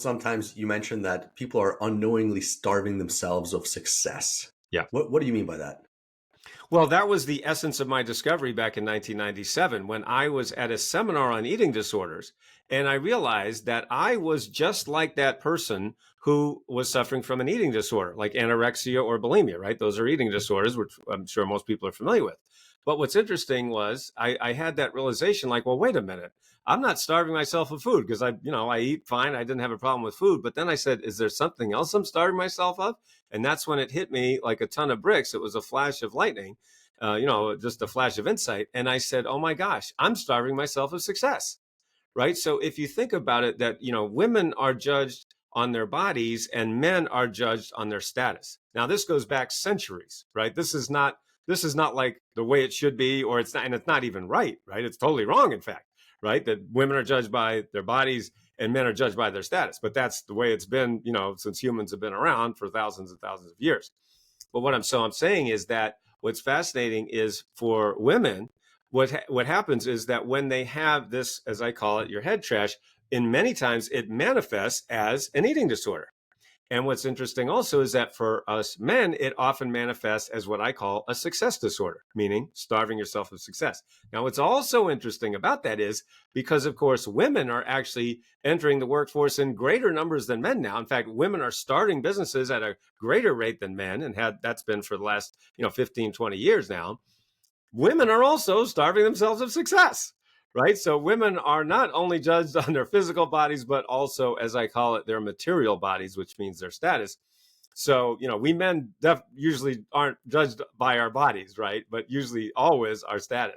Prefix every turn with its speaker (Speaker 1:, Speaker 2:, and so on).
Speaker 1: Sometimes you mentioned that people are unknowingly starving themselves of success.
Speaker 2: Yeah.
Speaker 1: What do you mean by that?
Speaker 2: Well, that was the essence of my discovery back in 1997 when I was at a seminar on eating disorders. And I realized that I was just like that person who was suffering from an eating disorder, like anorexia or bulimia, right? Those are eating disorders, which I'm sure most people are familiar with. But what's interesting was I had that realization like, well, wait a minute. I'm not starving myself of food because I eat fine. I didn't have a problem with food. But then I said, is there something else I'm starving myself of? And that's when it hit me like a ton of bricks. It was a flash of lightning, just a flash of insight. And I said, oh my gosh, I'm starving myself of success. Right. So if you think about it, that, women are judged on their bodies and men are judged on their status. Now, this goes back centuries, right? This is not like the way it should be, or it's not, and it's not even right, right? It's totally wrong, in fact, right? That women are judged by their bodies and men are judged by their status. But that's the way it's been, since humans have been around for thousands and thousands of years. But what I'm saying is that what's fascinating is for women, what happens is that when they have this, as I call it, your head trash, in many times it manifests as an eating disorder. And what's interesting also is that for us men, it often manifests as what I call a success disorder, meaning starving yourself of success. Now, what's also interesting about that is because, of course, women are actually entering the workforce in greater numbers than men now. In fact, women are starting businesses at a greater rate than men, and that's been for the last 15, 20 years now. Women are also starving themselves of success, right? So women are not only judged on their physical bodies, but also, as I call it, their material bodies, which means their status. So, we men usually aren't judged by our bodies, right? But usually always our status.